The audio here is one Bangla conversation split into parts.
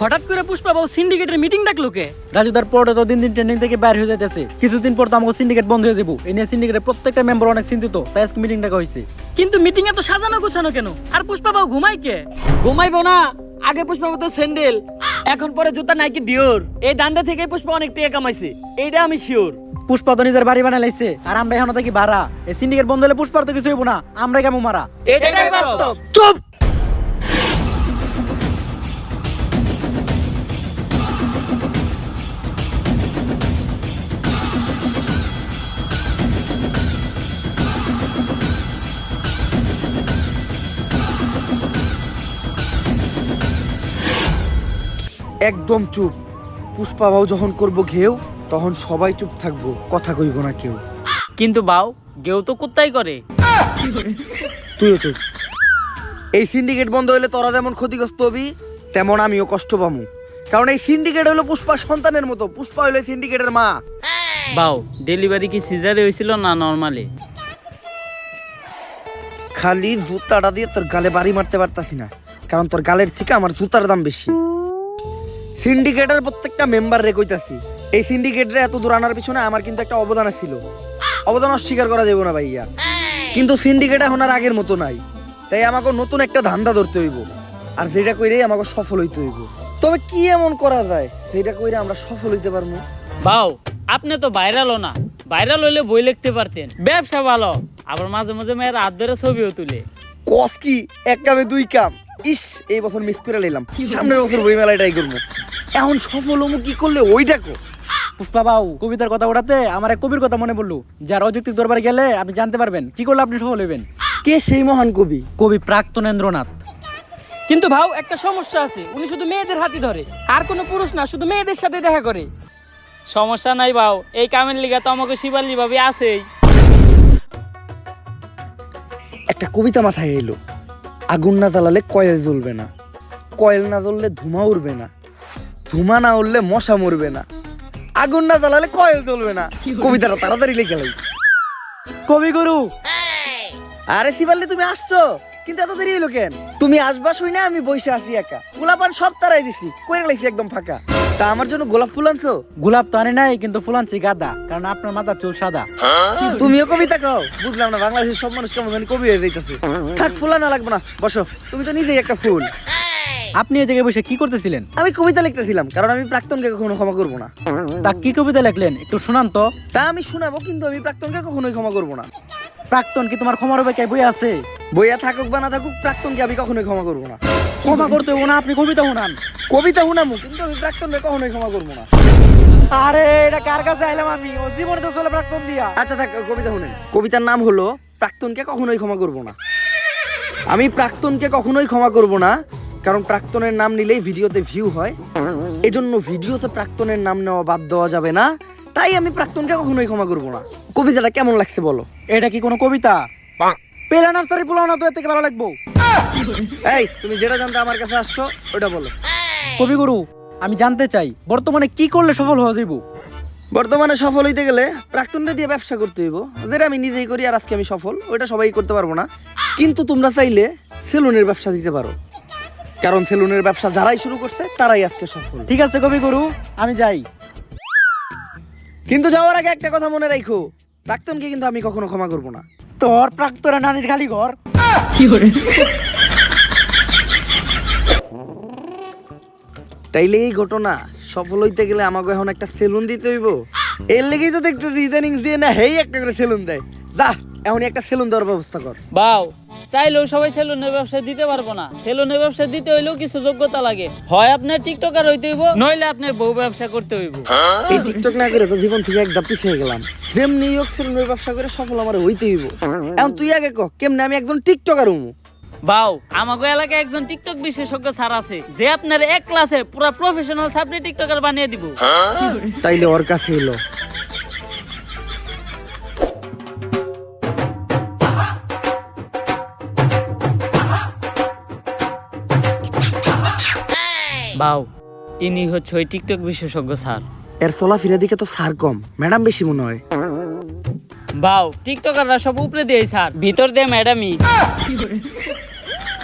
হঠাৎ করে পুষ্পা বাবু সিন্ডিকেটের মিটিং ডাকলো কে? রাজুদার পরে তো দিন দিন ট্রেন্ডিং থেকে বাইরে হয়ে যাইতেছে, কিছুদিন পর তো আমাকে সিন্ডিকেট বন্ধ হয়ে দেবো। এই নিয়ে সিন্ডিকেটের প্রত্যেকটা মেম্বার অনেক চিন্তিত, তাই আজকে মিটিং ডাকা হয়েছে। কিন্তু মিটিং এ তো সাজানো গোছানো কেন? আর পুষ্পা বাবু ঘুমাই কে? ঘুমাইবো না, আগে পুষ্পা বাবু তো স্যান্ডেল, এখন পরে জুতা নাইকি ডিওর। এই দান্দা থেকে পুষ্পা অনেক টাকা কামাইছে, এইটা আমি শিওর। পুষ্পা তো নিজের বাড়ি বানাই লাইছে, আর আমরা এখন থাকি ভাড়া। এই সিন্ডিকেট বন্ধ হলে পুষ্পার তো কিছু হইব না, আমরা কেমন মারা। এটাই বাস্তব। চুপ! একদম চুপ। পুষ্পা বাবু যখন করব ঘেউ, তখন সবাই চুপ থাকবো, কথা কইব না কেউ। কিন্তু বাউ গেও তো কুত্তাই করে। তুইও চুপ। এই সিন্ডিকেট বন্ধ হইলে তোরা যেমন ক্ষতিগ্রস্ত হবি, তেমন আমিও কষ্ট পামু। কারণ এই সিন্ডিকেট হলো পুষ্পা সন্তানের মতো, পুষ্পা হইলো সিন্ডিকেটের মা। বাউ ডেলিভারি কি সিজারে হয়েছিল না নরমালি? খালি জুতাটা দিয়ে তোর গালে বাড়ি মারতে পারতাছি না, কারণ তোর গালের থেকে আমার জুতার দাম বেশি। সিন্ডিকেটের প্রত্যেকটা মেম্বার রে কইতাছি, এই সিন্ডিকেটরে এত দূর আনার পিছনে আমার কিন্তু একটা অবদান ছিল। অবদান অস্বীকার করা যাবে না ভাইয়া। কিন্তু সিন্ডিকেট এখন আর আগের মতো নাই, তাই আমাকে নতুন একটা ধান্দা ধরতে হইব, আর যেটা কইরে আমাকে সফল হইতে হইব। তবে কি এমন করা যায় যেটা কইরে আমরা সফল হইতে পারবো? বাউ আপনি তো ভাইরালও না, ভাইরাল হইলে বই লিখতে পারতেন। ব্যবসা ভালো, আবার মাঝে মাঝে মেয়ের হাত ধরে ছবিও তুলে। কস কি এক কামে দুই কাম। ইস, এই বছর মিস করে নিলাম, সামনের বছর বই মেলায় ট্রাই করবো। এখন সফল হমু কি করলে ওইটা কো। পুষ্পা বাবু কবিতার কথা ওঠাতে আমার এক কবির কথা মনে পড়লো, যার অযৌক্তিক দরবারে গেলে আপনি জানতে পারবেন কি করলে আপনি সফল হইবেন। কে সেই মহান কবি? কবি প্রাক্তনেন্দ্রনাথ। কিন্তু ভাও একটা সমস্যা আছে, উনি শুধু মেয়েদের হাতই ধরে, আর কোনো পুরুষ না, শুধু মেয়েদের সাথে দেখা করে। সমস্যা নাই বাউ, এই কামের লিগা তো আমাকে শিবালি ভাবে আছেই। একটা কবিতা মাথায় এলো, আগুন না জ্বালালে কয়েল জ্বলবে না, কয়েল না জ্বললে ধুমা উড়বে না, ধুমা না উড়লে মশা মরবে না, আগুন না জ্বালালে কয়েল জ্বলবে না। কবিতাটা তাড়াতাড়ি লিখে লাই। কবিগুরু, আরে শিবাল্লি তুমি আসছো, কিন্তু এত দেরি হলো কেন? তুমি আসবা শুই না আমি বসে আছি একা, গোলাপান সব তারাই দিছি, কইরে লাইছি একদম ফাঁকা। তা আমার জন্য গোলাপ ফুল আনছো? গোলাপ তো আনে নাই, কিন্তু ফুল আনছি গাঁদা, কারণ আপনার মাথার চুল সাদা। তুমিও কবিতা কও? বুঝলাম না, বাংলাদেশের সব মানুষ কেমন জানি কবি হয়ে যাইতেছে। থাক, ফুল আনা লাগবে না, বসো, তুমি তো নিজেই একটা ফুল। আপনি এই জায়গায় বসে কি করতেছিলেন? আমি কবিতা লিখতেছিলাম, কারণ আমি প্রাক্তনকে কখনো ক্ষমা করবো না। তা কি কবিতা লিখলেন একটু শোনান তো। তা আমি শোনাবো, কিন্তু আমি প্রাক্তনকে কখনোই ক্ষমা করবো না। প্রাক্তন কি তোমার ক্ষমার হবে? কে বই আছে? বইয়া থাকুক বা না থাকুক, প্রাক্তনকে আমি কখনোই ক্ষমা করবো না। ক্ষমা করতে হবো না, আপনি কবিতা শোনান। কবিতা শুনামু, কিন্তু আমি প্রাক্তনকে কখনোই ক্ষমা করবো না। আরে এটা কার কাছে আইলাম আমি? ও জীবনে তো চলে প্রাক্তন দিয়া। আচ্ছা থাক, কবিতা শুনেন। কবিতার নাম হলো প্রাক্তনকে কখনোই ক্ষমা করবো না। আমি প্রাক্তনকে কখনোই ক্ষমা করবো না, কারণ প্রাক্তনের নাম নিলেই ভিডিওতে ভিউ হয়, এজন্য ভিডিওতে প্রাক্তনের নাম নেওয়া বাদ দেওয়া যাবে না। তাই আমি প্রাক্তনকে কখনোই ক্ষমা করবো না। কবিতাটা কেমন লাগছে বলো? এটা কি কোনো কবিতা? পেলা নার্সারি পোলাও না তো এর থেকে ভালো লাগবো। এই, তুমি যেটা জানতে আমার কাছে আসছো ওটা বলো। কবিগুরু, আমি জানতে চাই বর্তমানে কি করলে সফল হওয়া যাইব? বর্তমানে সফল হইতে গেলে প্রাক্তনকে দিয়ে ব্যবসা করতে হইব, যেটা আমি নিজেই করি, আর আজকে আমি সফল, ওইটা সবাই করতে পারবো না। কিন্তু তোমরা চাইলে সেলুনের ব্যবসা দিতে পারো, কারণ সেলুনের ব্যবসা যারাই শুরু করছে তারাই আজকে সফল। ঠিক আছে কবিগুরু, আমি যাই। কিন্তু যাওয়ার আগে একটা কথা মনে রাখো, প্রাক্তনকে কিন্তু আমি কখনো ক্ষমা করবো না। তোর প্রাক্তনের নানির খালি ঘর। তাইলে এই ঘটনা সফল হইতে গেলে আমাকে এখন একটা সেলুন দিতে হইব। এর লেগেই তো দেখতেছি ইদানিং দিয়ে না হেই একটা করে সেলুন দেয়। যা, এখনই একটা সেলুন দেওয়ার ব্যবস্থা কর। বাউ চাইলেও সবাই সেলুনের ব্যবসা দিতে পারবো না। সেলুনের ব্যবসা দিতে হইলেও কিছু যোগ্যতা লাগে, হয় আপনার টিকটকার হইতে হইব, নইলে আপনার বউ ব্যবসা করতে হইব। এই টিকটক না করে তো জীবন থেকে একদম পিছিয়ে গেলাম। যেমনি হোক সেলুনের ব্যবসা করে সফল আমার হইতে হইব। এখন তুই আগে ক, কেমনে আমি একজন টিকটকার হমু? বাউ আমাগো এলাকায় একজন টিকটক বিশেষজ্ঞ স্যার আছে, যে আপনার এক ক্লাসে পুরো প্রফেশনাল সাবজেক্ট টিকটকার বানিয়ে দিব। তাইলে ওর কাছে এলো। বাউ ইনি হচ্ছে ওই টিকটক বিশেষজ্ঞ স্যার। এর চলাফেরা দিকে তো সার কম, ম্যাডাম বেশি মনে হয়। বাউ টিকটকাররা সব উপরে দিয়ে স্যার, ভিতর দিয়ে ম্যাডামই।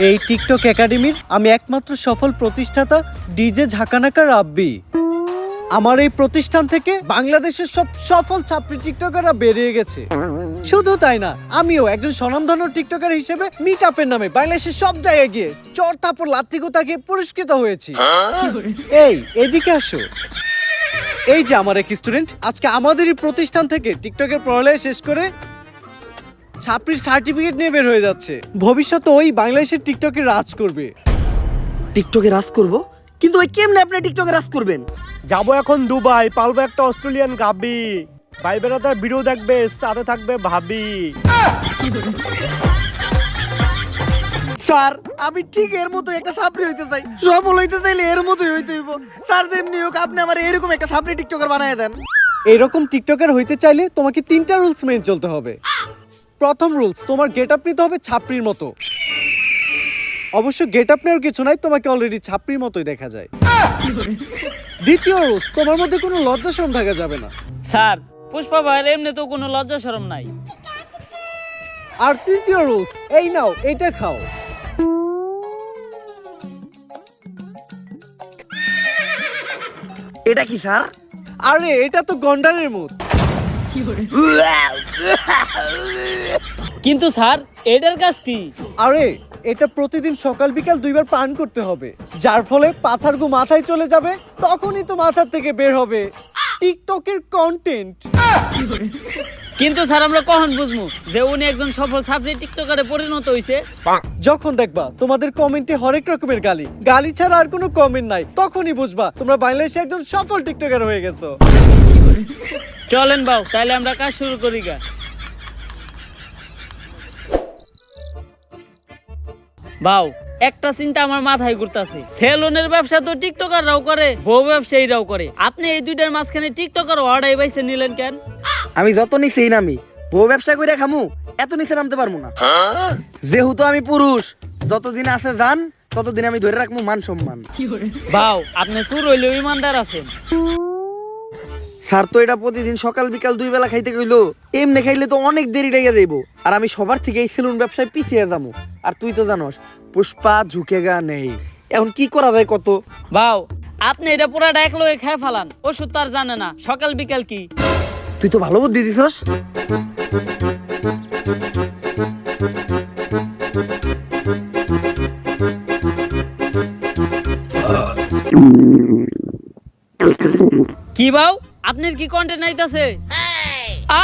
এই টিকটক একাডেমির আমি একমাত্র সফল প্রতিষ্ঠাতা ডিজে ঝাঁকানাকা রাব্বি। আমার এই প্রতিষ্ঠান থেকে বাংলাদেশের সব সফল ছাত্রী টিকটকাররা বেরিয়ে গেছে। শুধু তাই না, আমিও একজন স্বনামধন্য টিকটকার হিসেবে মিট আপের নামে বাংলাদেশের সব জায়গায় গিয়ে চর থাপড় লাত্তি গোতাকে পুরস্কৃত হয়েছি। এই এদিকে আসো। এই যে আমার এক স্টুডেন্ট আজকে আমাদেরই প্রতিষ্ঠান থেকে টিকটকের পড়ালেখা শেষ করে ছাত্রীর সার্টিফিকেট নিয়ে বের হয়ে যাচ্ছে। ভবিষ্যতে ওই বাংলাদেশের টিকটকে রাজ করবে। টিকটকে রাজ করব, কিন্তু ওই কেমনে আপনি টিকটকে রাজ করবেন? যাবো এখন দুবাই, পালবো একটা অস্ট্রেলিয়ান গাবি, ভাই বেড়াদার ভিডিও দেখবে, সাথে থাকবে ভাবি। স্যার আমি ঠিক এর মতো একটা ছাত্রী হইতে চাই, সফল হইতে চাইলে এর মতোই হইতে হইব। স্যার যেমনি হোক আপনি আমার এরকম একটা ছাত্রী টিকটকার বানায় দেন। এইরকম টিকটকার হইতে চাইলে তোমাকে 3টা রুলস মেনে চলতে হবে। প্রথম রুলস, তোমার গেট আপ নিতে হবে ছাপড়ির মতো। অবশ্য গেট আপ নেওয়ার কিছু নাই, তোমাকে অলরেডি ছাপড়ির মতোই দেখা যায়। দ্বিতীয় রুলস, তোমার মধ্যে কোনো লজ্জা শরম থাকা যাবে না। স্যার পুষ্পা ভাইয়ের এমনি তো কোনো লজ্জা শরম নাই। আর তৃতীয় রুলস, এই নাও এটা খাও। এটা কি স্যার? আরে এটা তো গন্ডারের মুখ। কিন্তু স্যার এটার কাজ কি? আরে এটা প্রতিদিন সকাল বিকাল 2বার পান করতে হবে, যার ফলে পাছার গু মাথায় চলে যাবে, তখনই তো মাথার থেকে বের হবে টিকটকের কন্টেন্ট। কিন্তু স্যার আমরা কখন বুঝবো যে উনি একজন সফল ছাত্রী টিকটকারে পরিণত হইছে? যখন দেখবা তোমাদের কমেন্টে হরেক রকমের গালি, গালি ছাড়া আর কোনো কমেন্ট নাই, তখনই বুঝবা তোমরা বাংলাদেশে একজন সফল টিকটকার হয়ে গেছো। চলেন বাউ, তাহলে আমরা কাজ শুরু করি গা। বাউ একটা চিন্তা আমার মাথায় ঘুরতাছে, সেলুনের ব্যবসা তো টিকটকাররাও করে, বউ ব্যবসায়ীরাও করে, আপনি এই দুইটার মাঝখানে টিকটকার অর্ডার বাইছে নিলেন কেন? আমি যত নিচেই নামি, বউ ব্যবসা করে খামু, এত নিচে নামতে পারবো না। যেহেতু আমি পুরুষ, যতদিন আছে যান ততদিন আমি ধরে রাখবো মান সম্মান। বাউ আপনি সুর হইলেও ইমানদার আছেন। স্যার তো এটা প্রতিদিন সকাল বিকাল 2 বেলা খাইতে কইলো, এমনি খাইলে তো অনেক দেরি লেগে যাইব, আর আমি সবার থেকে এই সেলুন ব্যবসায় পিছিয়ে যাবো। আর তুই তো জানোস পুষ্পা ঝুঁকেগা নেই, এখন কি করা যায় কত? বাউ আপনি এটা পুরাটা এক লগে খেয়ে ফেলান, ওষুধ তো আর জানে না সকাল বিকাল কি। তুই তো ভালো বুদ্ধি দিছস। কি বাউ আপনার কি কন্টেন্ট নাইতাছে?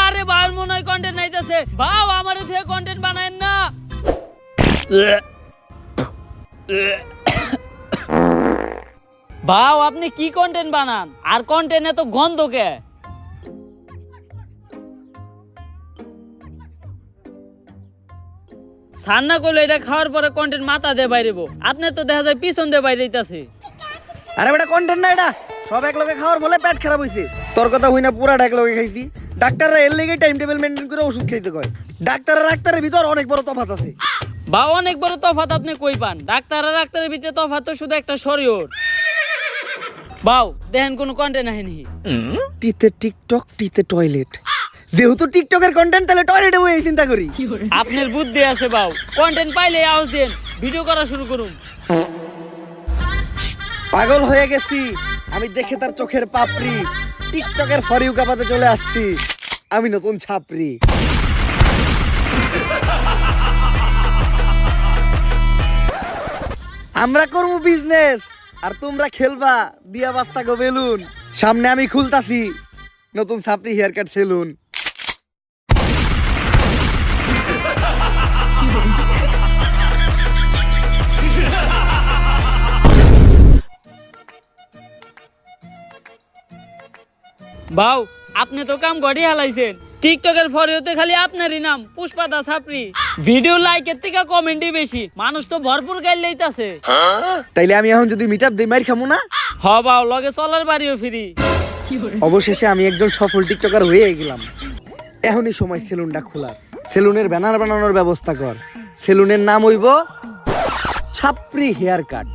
আরে বাউর মনে হয় কন্টেন্ট নাইতাছে। বাউ আমারে থেকে কন্টেন্ট বানায়েন না। বাউ আপনি কি কন্টেন্ট বানান, আর কন্টেন্ট এত গন্ধ কে? সান্না করলে এটা খাওয়ার পরে কন্টেন্ট মাথা দিয়ে বাইরেবো, আপনার তো দেখা যায় পিছন দিয়ে বাইরে যাইতাছে। আরে বেটা কন্টেন্ট না, এটা সব এক লগে খাওয়ার বলে পেট খারাপ হইছে। তোর কথা হই না, পুরাটা এক লগে খাইছি। ডাক্তাররা এর লেগে টাইম টেবিল মেইনটেইন করে ওষুধ খাইতে কয়। ডাক্তারের ভিতর অনেক বড় তফাৎ আছে। বা অনেক বড় তফাৎ আপনি কই পান? ডাক্তার আর ডাক্তারের ভিতরে তফাৎ তো শুধু একটা শরীর। বাউ দেখেন কোন কন্টেন্ট আহেনি। টিতে টিকটক, টিতে টয়লেট। যেহেতু টিকটকের কন্টেন্ট, তাহলে টয়লেটে বই চিন্তা করি। আপনার বুদ্ধি আছে বাউ, কন্টেন্ট পাইলে আওয়াজ দেন, ভিডিও করা শুরু করুন। পাগল হয়ে গেছি আমি দেখে তার চোখের পাপড়ি, টিকটকের ফরিউ কাপাতে চলে আসছি আমি নতুন ছাপরি। আমরা করবো বিজনেস আর তোমরা খেলবা দিয়া বাস্তা গো বেলুন। সামনে আমি খুলতাছি নতুন ছাপরি হেয়ার কাট সেলুন। বাউ আপনি তো কাম গড়ি হালাইছেন, টিকটকের ফরিওতে খালি আপনারই নাম পুষ্পা দা ছাপরি। ভিডিও লাইকের থেকে কমেন্টই বেশি, মানুষ তো ভরপুর গাইল লইতাছে। তাইলে আমি এখন যদি মিট আপ দিই মাইর খামু না? হ বাউ লগে চলার বাড়িও ফ্রি। অবশেষে আমি একজন সফল টিকটকার হয়ে গেলাম। এখনই সময় সেলুনটা খোলার। সেলুনের ব্যানার বানানোর ব্যবস্থা কর। সেলুনের নাম হইব ছাপরি হেয়ার কাট।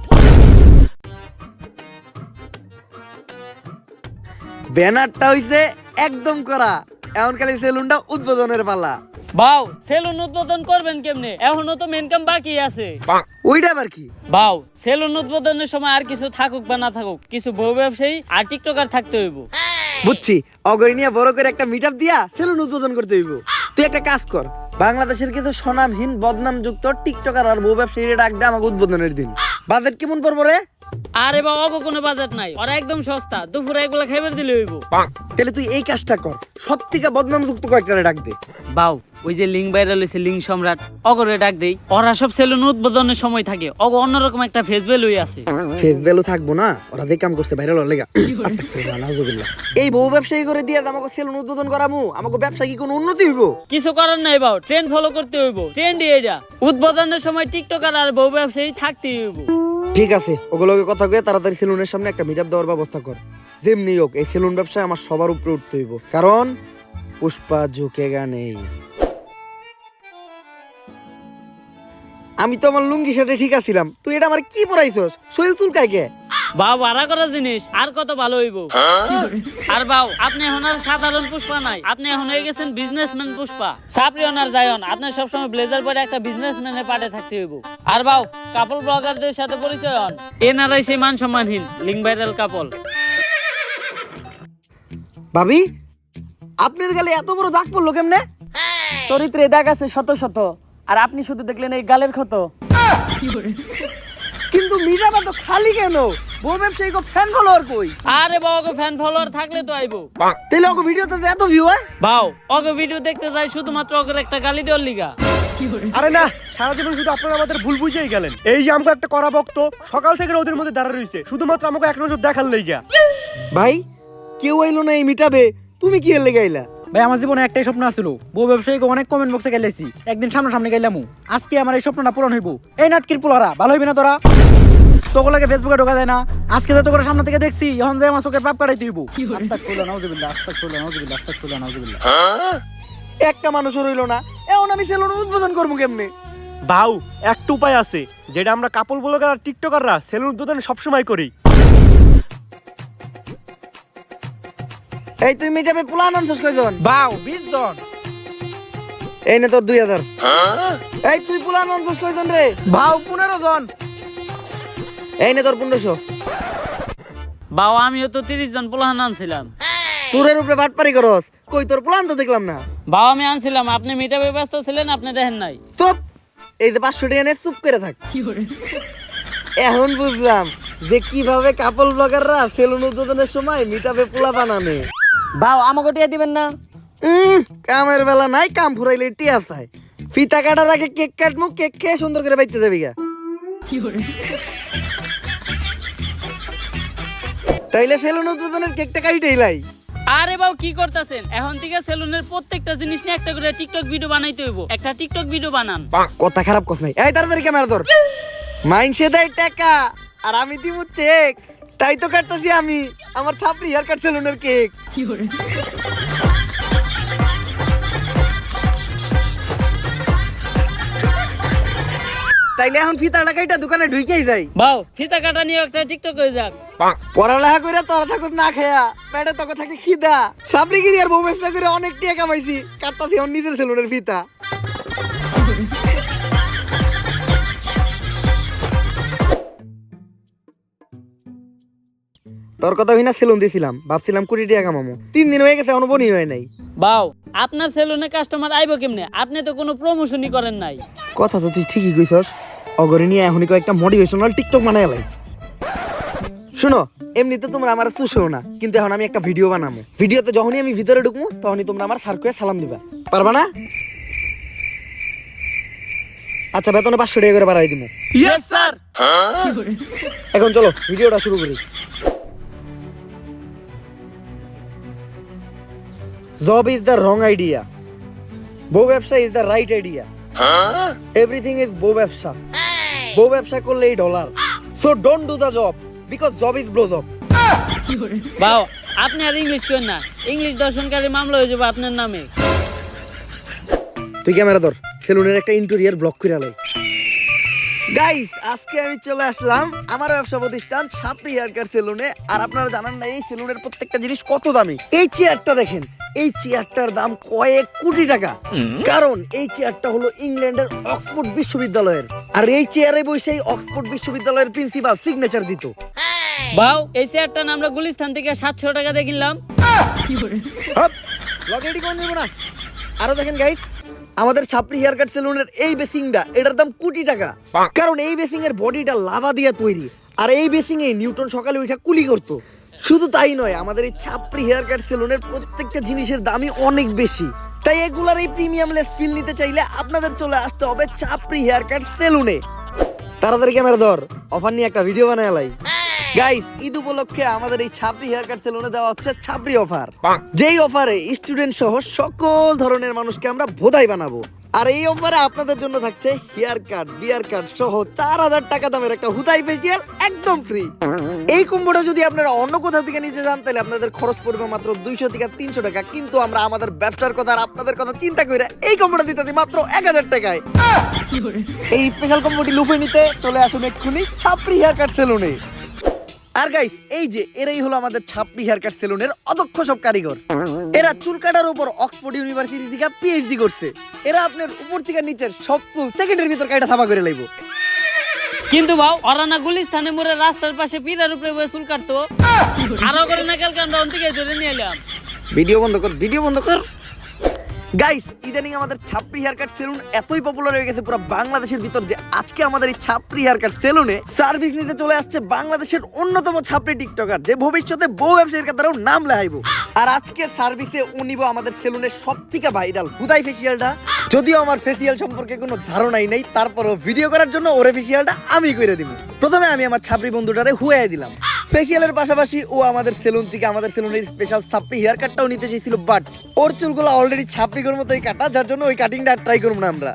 ব্যানারটা হইছে একদম করা, এখন খালি সেলুনটা উদ্বোধনের পালা। বাউ সেলুন উদ্বোধন করবেন কেমনে? এখনো তো মেন কাম বাকি আছে। ওইটা আবার কি? বাউ সেলুন উদ্বোধনের সময় আর কিছু থাকুক বা না থাকুক, কিছু বউ ব্যবসায়ী আর টিকটকার থাকতে হইব। বুঝছি, অগরি নিয়ে বড় করে একটা মিট আপ দিয়া সেলুন উদ্বোধন করতে হইব। তুই একটা কাজ কর, বাংলাদেশের কিছু স্বনামহীন বদনামযুক্ত টিকটকার আর বউ ব্যবসায়ীরা ডাক দে আমাকে উদ্বোধনের দিন। বাজেট কেমন পড়বো রে? আরে বাবা অগো কোনো বাজেট নাই, ওরা একদম সস্তা, দুপুরে একবেলা খাইবার দিলে হইব। তাহলে তুই এই কাজটা কর, সব থেকে বদনামযুক্ত কয়েকটা ডাক দে। বাউ ওই যে লিঙ্ক ভাইরাল হইছে, লিঙ্ক সম্রাট, অগরে ডাক দেই। ওরা সব সেলুন উদ্বোধনের সময় থাকে, অগো অন্যরকম একটা ফেস ভ্যালু আছে। ফেস ভ্যালু থাকবো না, ওরা যে কাম করছে ভাইরাল হওয়ার লেগা। নাউজুবিল্লাহ। এই বউ ব্যবসায়ী করে দিয়ে আমাকে সেলুন উদ্বোধন করামু, আমাকে ব্যবসা কি কোনো উন্নতি হইব? কিছু করার নাই বাউ, ট্রেন্ড ফলো করতে হইব। ট্রেন্ডই এটা, উদ্বোধনের সময় টিকটকার আর বউ ব্যবসায়ী থাকতেই হইব। ঠিক আছে, ওগুলোকে কথা কয়ে তাড়াতাড়ি সেলুনের সামনে একটা মিট আপ দেওয়ার ব্যবস্থা কর। যেমনি হোক এই সেলুন ব্যবসায় আমার সবার উপরে উঠতে হইব, কারণ পুষ্পা ঝুঁকেগা নেই। আমি তো আমার লুঙ্গি শার্টে ঠিক আছিলাম, তুই এটা আমার কি পরাইছস? শরীর চুলকায় কে? বাউ ভাড়া করা জিনিস আর কত ভালো হইব। আর বাউ আপনি এখন আর সাধারণ পুষ্পা নাই, আপনি এখন হয়ে গেছেন বিজনেসম্যান পুষ্পা। সাপরি অনার যায়ন, আপনি সবসময় ব্লেজার পরে একটা বিজনেসম্যানের পাটে থাকতে হইব। আর বাউ কাপল ব্লগারদের সাথে পরিচয় হন, এনারাই সেই মান সম্মানহীন লিঙ্ক ভাইরাল কাপল। ভাবি, আপনার গালে এত বড় দাগ পড়লো কেমনে? চরিত্রে দাগ আছে শত শত, আর আপনি শুধু দেখলেন এই গালের ক্ষত। কিন্তু মিরাবা তো খালি কেন? বউ ব্যবসায়ী কো ফ্যান ফলোয়ার কই? আরে বাবা গো ফ্যান ফলোয়ার থাকলে তো আইবো। তাইলে ওকে ভিডিওতে এত ভিউ হয়? বাউ ওকে ভিডিও দেখতে যাই শুধুমাত্র ওকে একটা গালি দেওয়ার লিগা। আরে না, সারা জীবন শুধু আপনারা আমাদের ভুল বুঝেই গেলেন। এই যে আমাকে একটা করা ভক্ত সকাল থেকে ওদের মধ্যে দাঁড়া রইছে শুধুমাত্র আমাকে এক নজর দেখার লাইগা। ভাই কেউ আইলো না এই মিটাবে, তুমি কি এর লেগে আইলা? ভাই আমার জীবনে একটাই স্বপ্ন আছিল, বউ ব্যবসায়ীকে অনেক কমেন্ট বক্সে গেলেছি, একদিন সামনাসামনি গেলাম। আজকে আমার এই স্বপ্নটা পূরণ হইব। এই নাটকির পোলারা ভালো হইবি না তোরা? তোগুলোকে ফেসবুকে ঢোকা যায় না, আজকে তো তোকে সামনে থেকে দেখছি, এখন যে আমার চোখের পাপ কাটাইতে হইব। আস্তাগফিরুল্লাহ, নাউজুবিল্লাহ, আস্তাগফিরুল্লাহ, নাউজুবিল্লাহ, আস্তাগফিরুল্লাহ, নাউজুবিল্লাহ। একটা মানুষও রইলো না, এখন আমি সেলুন উদ্বোধন করবো কেমনে? বাউ একটা উপায় আছে, যেটা আমরা কাপল ব্লগার আর টিকটকাররা সেলুন উদ্বোধন সবসময় করি। এই তুই মিটাবে পোলা আনছস কয়জন? বাউ 20 জন। এই নে তোর 2000। এই তুই পোলা আনছস কয়জন রে? বাউ 15 জন। এই নে তোর 1500। বাউ আমিও তো 30 জন পোলাহান আনছিলাম। চুরের উপরে বাটপারি করস, কই তোর পোলান তো দেখলাম না। বাউ আমি আনছিলাম, আপনি মিটাবে ব্যস্ত ছিলেন, আপনি দেখেন নাই। চুপ, এই যে 500 টাকা নে, চুপ করে থাক। এখন বুঝলাম যে কিভাবে কাপল ব্লগাররা সেলুন উদ্বোধনের সময় মিটাবে পোলা বানানে। বাউ আমাকে টিয়া দিবেন না? কামের বেলা নাই, কাম ফুরাইলে টিয়া চাই। ফিতা কাটার আগে কেক কাটমু, কেক খেয়ে সুন্দর করে বাইতে যাবি গা। তাইলে সেলুন উদ্বোধনের কেকটা কাইটেই লাই। আরে বাউ কি করতেছেন? এখন থেকে সেলুনের প্রত্যেকটা জিনিস নিয়ে একটা করে টিকটক ভিডিও বানাইতে হইব। একটা টিকটক ভিডিও বানান। কথা খারাপ কস নাই। এই তাড়াতাড়ি ক্যামেরা ধর। মাইনসে দেয় টাকা আর আমি দিব চেক, তাই তো কাটতাছি আমি আমার ছাপড়ি হেয়ার কাট সেলুনের কেক। তাইলে এখন ফিতা টাকাইটা দোকানে ঢুকেই যাই। বাউ ফিতা কাটা নিয়ে একটা টিকটক হয়ে যাক। পড়ালেখা করে তোরা থাকুক না খেয়া, পেটে তোকে থাকে খিদা। ছাপড়িগিরি আর বউ ব্যবসা করে অনেক টাকা কামাইছি, কাটতাছি এখন নিজের সেলুনের ফিতা। তোর কথা হই না, সেলুন দিছিলাম, ভাবছিলাম 20 টাকা কামামো। 3 দিন হয়ে গেছে, এখনো বনি হয় নাই। বাউ আপনার সেলুনে কাস্টমার আইবো কেমনে? আপনি তো কোনো প্রমোশনই করেন নাই। কথা তো তুই ঠিকই কইছস, অগরে নিয়ে এখনই কয়েকটা মোটিভেশনাল টিকটক বানাই লাই। শুনো, এমনিতে তোমরা আমার চুষেও না, কিন্তু এখন আমি একটা ভিডিও বানাবো। ভিডিওতে যখনই আমি ভিতরে ঢুকবো তখনই তোমরা আমার স্যার কয়ে সালাম দিবা, পারবা না? আচ্ছা, বেতনে 500 টাকা করে বাড়াই দিবো। Yes sir. এখন চলো ভিডিওটা শুরু করি। Job is the wrong idea. বউ ব্যবসা is the right idea. Everything is বউ ব্যবসা। বউ ব্যবসা করলে এই dollar. So don't do the job because job is blow job. বাউ আপনি আর ইংলিশ করেন না, ইংলিশ দর্শনকারী মামলা হয়ে যাবে আপনার নামে। তুই ক্যামেরা ধর, সেলুনের একটা ইন্টেরিয়র ব্লক করে লাই। গাইস, আজকে আমি চলে আসলাম আমার ব্যবসা প্রতিষ্ঠান সাপড়ি হেয়ার কাট সেলুনে। আর আপনারা জানেন না এই সেলুনের প্রত্যেকটা জিনিস কত দামি। এই চেয়ারটা দেখেন, এই চেয়ারটার দাম কয়েক কোটি টাকা, কারণ এই চেয়ারটা হলো ইংল্যান্ডের অক্সফোর্ড বিশ্ববিদ্যালয়ের, আর এই চেয়ারে বসে অক্সফোর্ড বিশ্ববিদ্যালয়ের প্রিন্সিপাল সিগনেচার দিত। বাউ, এই চেয়ারটা আমরা গুলিস্তান থেকে 700 টাকা দিয়ে কিনলাম। লগেডি কোন নেব না। আরো দেখেন গাইস, আমাদের ছাপরি হেয়ার কাট সেলুনের এই বেসিংটা, এটার দাম কোটি টাকা, কারণ এই বেসিং এর বডিটা লাভা দিয়ে তৈরি, আর এই বেসিং এ নিউটন সকালে উঠে কুলি করতো। শুধু তাই নয়, আমাদের এই ছাপরি হেয়ার কাট সেলুনের প্রত্যেকটা জিনিসের দামই অনেক বেশি, তাই এগুলার এই প্রিমিয়াম লেস ফিল নিতে চাইলে আপনাদের চলে আসতে হবে ছাপরি হেয়ার কাট সেলুনে। তাড়াতাড়ি ক্যামেরা ধর, অফার নিয়ে একটা ভিডিও বানাই। গাইস, ঈদ উপলক্ষে আমাদের এই ছাপরি হেয়ার কাট সেলুনে দেওয়া হচ্ছে ছাপরি অফার, যেই অফারে স্টুডেন্ট সহ সকল ধরনের মানুষকে আমরা ভোদাই বানাবো। আর এই অফারে আপনাদের জন্য থাকছে হেয়ার কাট, বিয়ার কাট সহ 4000 টাকা দামের একটা হুদাই ফেসিয়াল একদম ফ্রি। এই কম্বোটা যদি আপনারা অন্য কোথাও থেকে নিতে যান তাহলে আপনাদের খরচ পড়বে মাত্র 200 থেকে 300 টাকা, কিন্তু আমরা আমাদের ব্যবসার কথা আর আপনাদের কথা চিন্তা করে এই কম্বোটা দিতে দিই মাত্র 1000 টাকায়। এই স্পেশাল কম্বোটি লুফে নিতে চলে আসুন এক্ষুনি ছাপরি হেয়ার কাট সেলুনে। আর গাইস, এই যে এরাই হলো আমাদের ছাপরি হেয়ার কাট সেলুনের অদক্ষ সব কারিগর। এরা চুল কাটার উপর অক্সফোর্ড ইউনিভার্সিটি থেকে পিএইচডি করছে। এরা আপনার উপর থেকে নিচের সব চুল সেকেন্ডের ভিতর কাটা থাবা করে লাইবো। কিন্তু বাউ, ওরা না গুলিস্তানে মোড়ে রাস্তার পাশে পিলার উপরে বসে চুল কাটতো, আরো করে না কালকে আমরা অন্তিকে ধরে নিয়ে এলাম। ভিডিও বন্ধ কর, ভিডিও বন্ধ কর। গাইস, ইদানিং আমাদের ছাপরি হেয়ার কাট সেলুন এতই পপুলার হয়ে গেছে পুরো বাংলাদেশের ভিতর যে আজকে আমাদের এই ছাপরি হেয়ার কাট সেলুনে সার্ভিস নিতে চলে আসছে বাংলাদেশের অন্যতম ছাপরি টিকটকার, যে ভবিষ্যতে বউ ব্যবসায়ীর কাতারেও নাম লেখাইবো। আর আজকে সার্ভিসে উনিব আমাদের সেলুনের সবথেকে ভাইরাল হুদাই ফেসিয়ালটা। যদিও আমার ফেসিয়াল সম্পর্কে কোনো ধারণাই নেই, তারপরও ভিডিও করার জন্য ওরে ফেসিয়ালটা আমি করে দিব। প্রথমে আমি আমার ছাপরি বন্ধুটারে হুয়াই দিলাম। ফেসিয়ালের পাশাপাশি ও আমাদের সেলুন থেকে আমাদের সেলুনের স্পেশাল ছাপরি হেয়ার কাটটাও নিতে চেয়েছিল, বাট ওর চুলগুলো অলরেডি ছাপরির মতোই কাটা, যার জন্য ওই কাটিংটা ট্রাই করব না আমরা।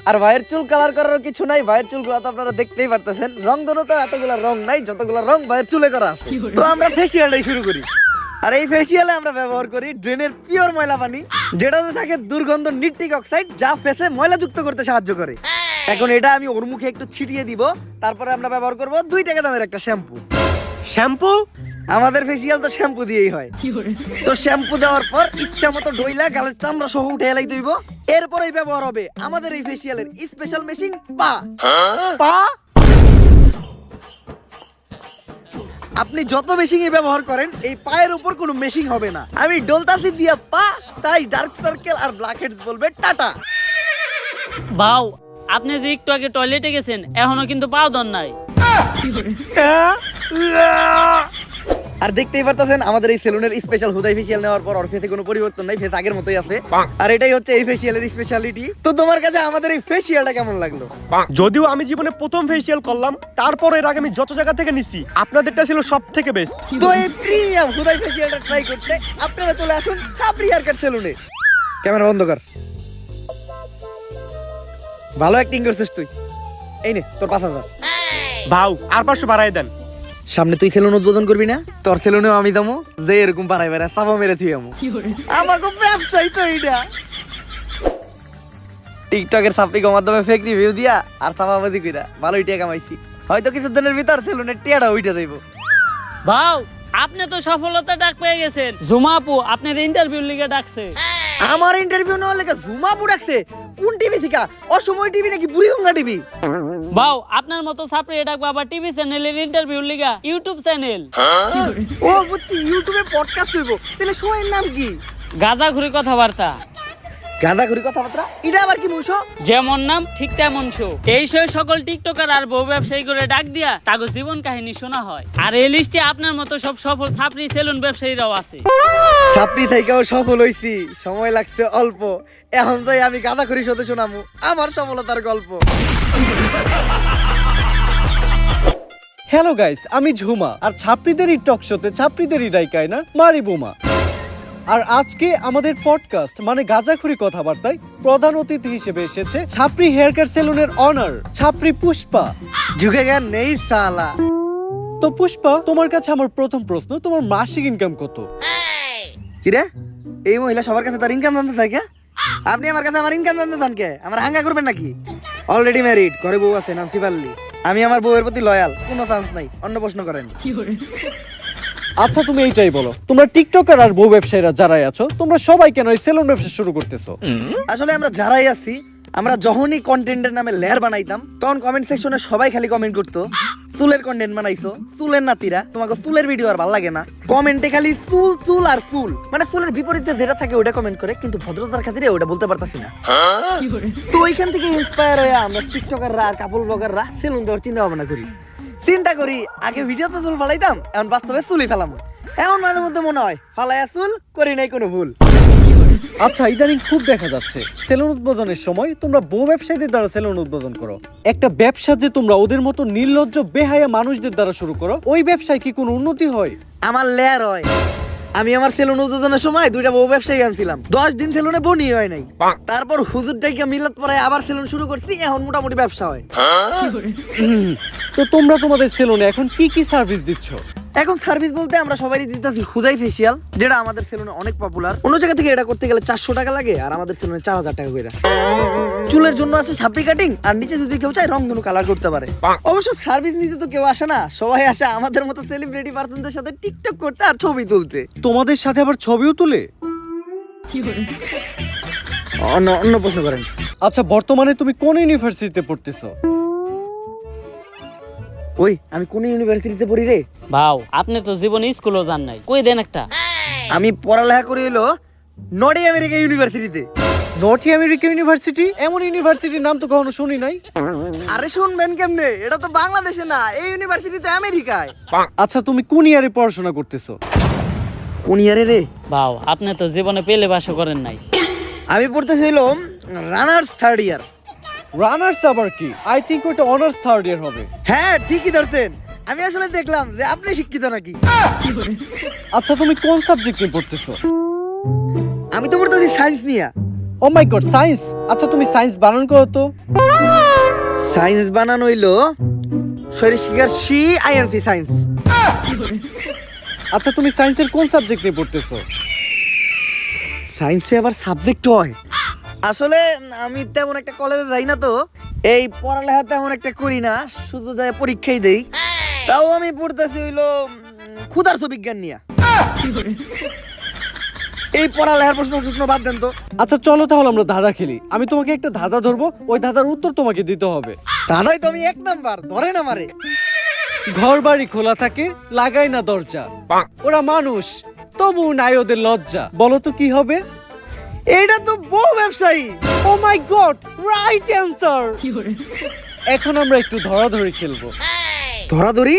আর ভাইয়ের চুল কালার করার কিছু নাই, ভাইয়ের চুলগুলো তো আপনারা দেখতেই পারতেছেন, রং ধরতে এতগুলা রং নাই, যতগুলা রং ভাইয়ের চুলে করা আছে। তো আমরা ফেসিয়ালটাই শুরু করি। আর এই ফেসিয়ালে আমরা ব্যবহার করি ড্রেনের পিওর ময়লা পানি, যেটাতে থাকে দুর্গন্ধ নিট্রিক অক্সাইড, যা ফেসে ময়লা যুক্ত করতে সাহায্য করে। এখন এটা আমি ওর মুখে একটু ছিটিয়ে দিব, তারপরে আমরা ব্যবহার করব 2 টাকা দামের একটা শ্যাম্পু। শ্যাম্পু? আমাদের ফেসিয়াল তো শ্যাম্পু দিয়েই হয়। তো শ্যাম্পু দেওয়ার পর ইচ্ছা মতো ডইলা গালের চামড়া সহ উঠে এলাই দইব। এরপরেই ব্যবহার হবে আমাদের এই ফেসিয়ালের স্পেশাল মেশিন পা। পা? আপনি যত মেশিনই ব্যবহার করেন, এই পায়ের উপর কোনো মেশিন হবে না। আমি ডলতাছি দিয়া পা, তাই ডার্ক সার্কেল আর ব্ল্যাক হেডস বলবে টাটা। বাউ, আপনি যে একটু আগে টয়লেটে গেছেন, এখনো কিন্তু পাও দন নাই। আর দেখতেই পারতেছেন আমাদের এই সেলুনের স্পেশাল হুদাই ফেসিয়াল নেওয়ার পর ওর ফেসে কোনো পরিবর্তন নাই, ফেস আগের মতোই আছে। আর এটাই হচ্ছে এই ফেসিয়ালের স্পেশালিটি। তো তোমার কাছে আমাদের এই ফেসিয়ালটা কেমন লাগলো? যদিও আমি জীবনে প্রথম ফেসিয়াল করলাম, তারপর এর আগে আমি যত জায়গা থেকে নিছি আপনাদেরটা ছিল সব থেকে বেস্ট। তো এই প্রিমিয়াম হুদাই ফেসিয়ালটা ট্রাই করতে আপনারা চলে আসুন ছাপরি হেয়ার কাট সেলুনে। ক্যামেরা বন্ধ কর। ভালো অ্যাক্টিং করছিস তুই। এই নে তোর 5000। ভাও, আর 500 বাড়াই দেন। সামনে তুই সেলুন উদ্বোধন করবি না? তোর সেলুনেও আমি দামো যে এরকম পাড়াই বেড়া চাপা মেরে তুই আমু। আমাকে ব্যবসায়ী তো এইটা। টিকটকের সাপ্লিকের মাধ্যমে ফেক রিভিউ দিয়া আর চাপাবাজি কইরা ভালোই টাকা কামাইছি। হয়তো কিছুদিনের ভিতর সেলুনের টিয়াটা উইঠা যাইব। বাউ, আপনি তো সফলতা ডাক পেয়ে গেছেন। ঝুমা আপু আপনার ইন্টারভিউ লিগে ডাকছে। আমার ইন্টারভিউ নেওয়ার লেগে ঝুমা আপু ডাকছে? কোন টিভি থেকে? অসময় টিভি নাকি বুড়িগঙ্গা টিভি? বাউ, আপনার মতো ছাপড়ি ডাকবো আবার টিভি চ্যানেলের ইন্টারভিউ লিগা ইউটিউব চ্যানেল। ও বুঝছি, ইউটিউবে পডকাস্ট হইব। তাহলে শোয়ের নাম কি? গাঁজাখুরি কথাবার্তা। গাঁদাখুরি কথাবার্তা? এটা আবার কি বলছো? যেমন নাম ঠিক তেমন শো। এই শো সকল টিকটকার আর বউ ব্যবসায়ী করে ডাক দিয়া তাগো জীবন কাহিনী শোনা হয়। আর এই লিস্টে আপনার মতো সব সফল ছাপড়ি সেলুন ব্যবসায়ীরাও আছে। ছাপড়ি থেকেও সফল হইছি, সময় লাগছে অল্প। এখন তাই আমি গাঁদাখুরি শোতে শোনামু আমার সফলতার গল্প। হ্যালো গাইস, আমি ঝুমা, আর ছাপড়িদেরই টক শোতে ছাপড়িদেরই রাইকায় না মারি বোমা। আর আজকে আমাদের পডকাস্ট মানে গাঁজাখুরি কথাবার্তায় প্রধান অতিথি হিসেবে এসেছে ছাপড়ি হেয়ার কাট সেলুনের অনার ছাপড়ি পুষ্পা। ঝুঁকে গেন নেই সালা। তো পুষ্পা, তোমার কাছে আমার প্রথম প্রশ্ন, তোমার মাসিক ইনকাম কত? কিরে, এই মহিলা সবার কাছে তার ইনকাম জানতে থাকে? আপনি আমার কাছে আমার ইনকাম জানতে চান কে? আমার হাঙ্গা করবেন নাকি? অলরেডি ম্যারিড, ঘরে বউ আছে, নাম সিপাল্লি। আমি আমার বউয়ের প্রতি লয়াল, কোনো চান্স নাই। অন্য প্রশ্ন করেন। আচ্ছা তুমি এইটাই বলো, তোমরা টিকটকার আর বউ ব্যবসায়ীরা যারাই আছো, তোমরা সবাই কেন এই সেলুন ব্যবসা শুরু করতেছো? আসলে আমরা যারাই আছি, আমরা যখনই কন্টেন্টের নামে লেয়ার বানাইতাম, তখন কমেন্ট সেকশনে সবাই খালি কমেন্ট করতো, চুলের কন্টেন্ট বানাইছো, চুলের নাতিরা, তোমাকে চুলের ভিডিও আর ভালো লাগে না। কমেন্টে খালি চুল চুল আর চুল, মানে চুলের বিপরীতে যেটা থাকে ওটা কমেন্ট করে, কিন্তু ভদ্রতার খাতিরে ওটা বলতে পারতাছি না। তো ওইখান থেকে ইন্সপায়ার হয়ে আমরা টিকটকাররা আর কাপড় ব্লগাররা সেলুন দেওয়ার চিন্তা ভাবনা করি। চিন্তা করি আগে ভিডিওতে চুল ফালাইতাম, এখন বাস্তবে চুলই ফেলাম। এখন মাঝে মধ্যে মনে হয় ফালাইয়া চুল করি নাই কোনো ভুল। আচ্ছা ইদানিং খুব দেখা যাচ্ছে সেলুন উদ্বোধনের সময় তোমরা বউ ব্যবসায়ীদের দ্বারা সেলুন উদ্বোধন করো। একটা ব্যবসা যে তোমরা ওদের মতো নির্লজ্জ বেহায়া মানুষদের দ্বারা শুরু করো, ওই ব্যবসায় কি কোনো উন্নতি হয়? আমার লেয়ার হয়। আমি আমার সেলুন উদ্বোধনের সময় 2টা বউ ব্যবসায়ী আনছিলাম, 10 দিন সেলুনে বনি হয় নাই। তারপর হুজুরটাকে মিলাত পরে আবার সেলুন শুরু করছি, এখন মোটামুটি ব্যবসা হয়। তো তোমরা তোমাদের সেলুনে এখন কি কি সার্ভিস দিচ্ছ? এখন সার্ভিস বলতে আমরা সবারই দিতেছি খুদাই ফেসিয়াল, যেটা আমাদের সেলুনে অনেক পপুলার। অন্য জায়গা থেকে এটা করতে গেলে 400 টাকা লাগে, আর আমাদের সেলুনে 4000 টাকা করে। চুলের জন্য আছে ছাপড়ি কাটিং, আর নিচে যদি কেউ চায় রংধনু কালার করতে পারে। অবশ্য সার্ভিস নিতে তো কেউ আসে না, সবাই আসে আমাদের মতো সেলিব্রিটি পার্সনদের সাথে টিকটক করতে আর ছবি তুলতে। তোমাদের সাথে আবার ছবিও তুলে? অন্য প্রশ্ন করেন। আচ্ছা বর্তমানে তুমি কোন ইউনিভার্সিটিতে পড়তেছো? ওই আমি কোন ইউনিভার্সিটিতে পড়ি রে? ভাও আপনি তো জীবনে স্কুলও যান নাই, কই দেন একটা। আমি পড়ালেখা করি হলো নর্থ আমেরিকা ইউনিভার্সিটিতে। North America university? এমন ইউনিভার্সিটির নাম তো কখনো শুনি নাই। আরে শুনবেন কেমনে, এটা তো বাংলাদেশে না, এই ইউনিভার্সিটি তো আমেরিকায়। আচ্ছা তুমি কোন ইয়ারে পড়াশোনা করতেছো? কোন ইয়ারে রে? ভাও আপনি তো জীবনে পেলে বাসও করেন নাই। আমি পড়তেছি হলো রানার্স 3rd ইয়ার। রানার্স আবার কি? আই থিংক ওটা অনার্স 3rd ইয়ার হবে। হ্যাঁ ঠিকই ধরছেন, আমি আসলে দেখলাম যে আপনি শিক্ষিত নাকি। আচ্ছা তুমি কোন সাবজেক্ট নিয়ে পড়তেছো? আমি তো পড়তেছি সায়েন্স নিয়ে। ও মাই গড, সায়েন্স? আচ্ছা তুমি সায়েন্স বানান করো তো। সায়েন্স বানানো হইলো শরীর শিকার সি আইএনসি সায়েন্স। আচ্ছা তুমি সায়েন্সের কোন সাবজেক্ট নিয়ে পড়তেছো? সায়েন্সে আবার সাবজেক্ট হয়? আসলে আমি তেমন একটা কলেজে যাই না, তো এই পড়ালেখা তেমন একটা করি না, শুধু যাই পরীক্ষাই দেই। তাও আমি পড়তেছি হইলো ক্ষুধার্ত বিজ্ঞান নিয়ে। এই পড়ালেখার প্রশ্ন বাদ দেন তো। আচ্ছা চলো তাহলে আমরা ধাঁধা খেলি। আমি তোমাকে একটা ধাঁধা ধরবো, ওই ধাঁধার উত্তর তোমাকে দিতে হবে। দাদাই তো আমি 1 নাম্বার, ধরেন আমারে। ঘর বাড়ি খোলা থাকে, লাগাই না দরজা, ওরা মানুষ তবু নাই ওদের লজ্জা, বলো তো কি হবে? এইটা তো বউ ব্যবসায়ী। ও মাই গড, রাইট অ্যানসার। এখন আমরা একটু ধরাধরি খেলবো। ধরাধরি?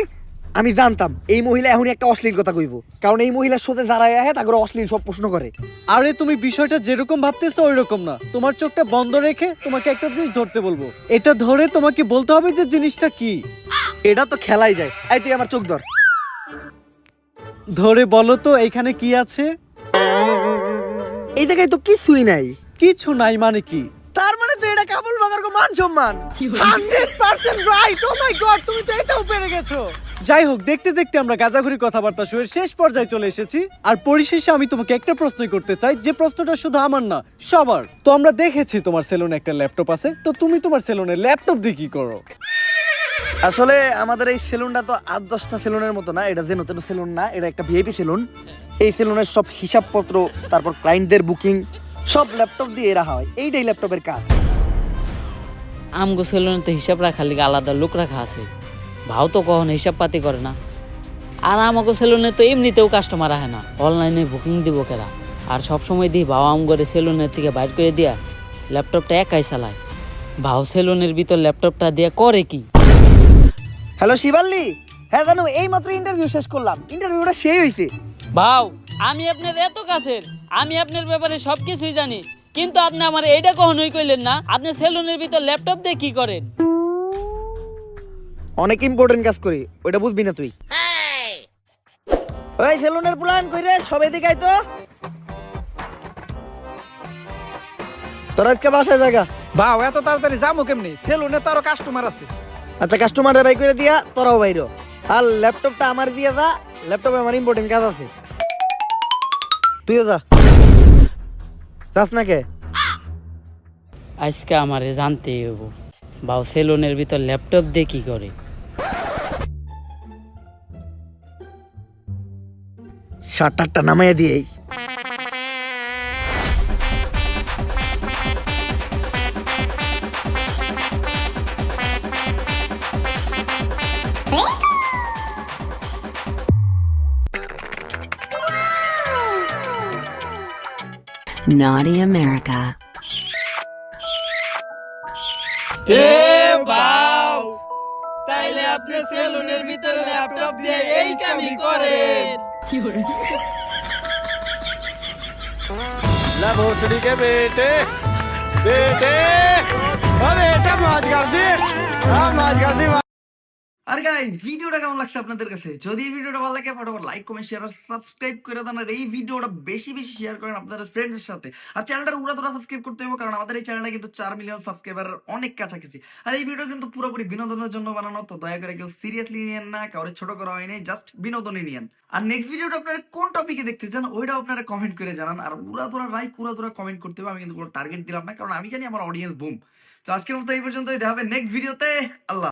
আমি জানতাম এই মহিলা এখনই একটা অশ্লীল কথা কইব, কারণ এই মহিলার সাথে যারা আহে তাকে অশ্লীল সব প্রশ্ন করে। আরে তুমি বিষয়টা যেরকম ভাবতেছো ওই রকম না। তোমার চোখটা বন্ধ রেখে তোমাকে একটা জিনিস ধরতে বলবো, এটা ধরে তোমাকে বলতে হবে যে জিনিসটা কি। এটা তো খেলাই যায়। এই তুই আমার চোখ ধর। ধরে বলো তো এখানে কি আছে? এই জায়গায় তো কিছুই নাই। কিছু নাই মানে কি? তার মানে তো এটা কাপড় বাগার মান সম্মান। 100% রাইট। ও মাই গড, তুমি তো এটাও পেরে গেছো। যাই হোক, দেখতে দেখতে আমরা গাজাঘুরি কথাবার্তা শুরু শেষ পর্যায়ে চলে এসেছি। আর পরিশেষে আমি তোমাকে একটা প্রশ্নই করতে চাই, যে প্রশ্নটা শুধু আমার না সবার। তো আমরা দেখেছি তোমার সেলুনে একটা ল্যাপটপ আছে, তো তুমি তোমার সেলুনে ল্যাপটপ দিয়ে কি করো? আসলে আমাদের এই সেলুনটা তো 8-10টা সেলুনের মতো না, এটা যে নতুন সেলুন না, এটা একটা ভিআইপি সেলুন। এই সেলুনের সব হিসাবপত্র, তারপর ক্লায়েন্টদের বুকিং সব ল্যাপটপ দিয়ে রাখা হয়। এইটাই ল্যাপটপের কাজ। আমগো সেলুনে তো হিসাব রাখার লিগে আলাদা লোক রাখা আছে, ভাও তো কখনো হিসাব পাতি করে না। আর আমাগো সেলুনে তো এমনিতেও কাস্টমার আহে না, অনলাইনে বুকিং দিব কেরা। আর সবসময় দিই ভাও আমগরে সেলুনের থেকে বাইর করে দিয়া ল্যাপটপটা একাই চালায়। ভাও সেলুনের ভিতর ল্যাপটপটা দিয়া করে কি? হ্যালো শিবাল্লি, হ্যাঁ জানো এই মাত্র ইন্টারভিউ শেষ করলাম, ইন্টারভিউটা সেই হয়েছে। ভাও আমি আপনার এত কাছের, আমি আপনার ব্যাপারে সবকিছুই জানি, কিন্তু আপনি আমার এইটা কখনোই কইলেন না আপনি সেলুনের ভিতর ল্যাপটপ দিয়ে কি করেন। অনেক ইম্পর্টেন্ট কাজ করি, ওইটা বুঝবি না তুই। ওই সেলুনের প্ল্যান কইরে সবাই দেখাই তো। তোর আজকে বাসায় জায়গা? বাও এত তাড়াতাড়ি যাবো কেমনি? সেলুনে তো আরো কাস্টমার আছে। আচ্ছা কাস্টমারে বাই করে দিয়া, তোরাও বাইরো। আর ল্যাপটপটা আমার দিয়ে যা, ল্যাপটপে আমার ইম্পর্টেন্ট কাজ আছে। তুইও যা। যাস না কে? আজকে আমারে জানতেই হইব ভাও সেলুনের ভিতর ল্যাপটপ দিয়ে কি করে। শার্টারটা নামাইয়া দিয়েই। Naughty America. তাইলে আপনি সেলুনের ভিতরে ল্যাপটপ দিয়ে এই কামই করেন। ला भोसड़ी के बेटे बेटे बेटा मौज कर दी हाँ मौज कर दी। আর গাইস ভিডিওটা কেমন লাগছে আপনাদের কাছে? যদি এই ভিডিওটা ভালো লাগে ফটাফট লাইক কমেন্ট শেয়ার আর সাবস্ক্রাইব করে দেন, আর এই ভিডিওটা বেশি বেশি শেয়ার করেন আপনাদের ফ্রেন্ডসের সাথে। আর চ্যানেলটা উড়াধুরা সাবস্ক্রাইব করতে হবে, কারণ আমাদের এই চ্যানেলটা কিন্তু 4 মিলিয়ন সাবস্ক্রাইবার অনেক কাছাকাছি। আর এই ভিডিও কিন্তু পুরোপুরি বিনোদনের জন্য বানানো, তো দয়া করে কেউ সিরিয়াসলি নিয়েন না, কাউরে ছোট করা হয়নি, জাস্ট বিনোদনই নিয়েন। আর নেক্সট ভিডিওটা আপনারা কোন টপিকে দেখতে চান ওইটাও আপনারা কমেন্ট করে জানান। আর উড়াধুরা লাইক উড়াধুরা কমেন্ট করতে হবে, আমি কিন্তু কোনো টার্গেট দিলাম না, কারণ আমি জানি আমার অডিয়েন্স বুম। তো আজকের মতো এই পর্যন্তই, দেখা হবে নেক্সট ভিডিওতে। আল্লাহ।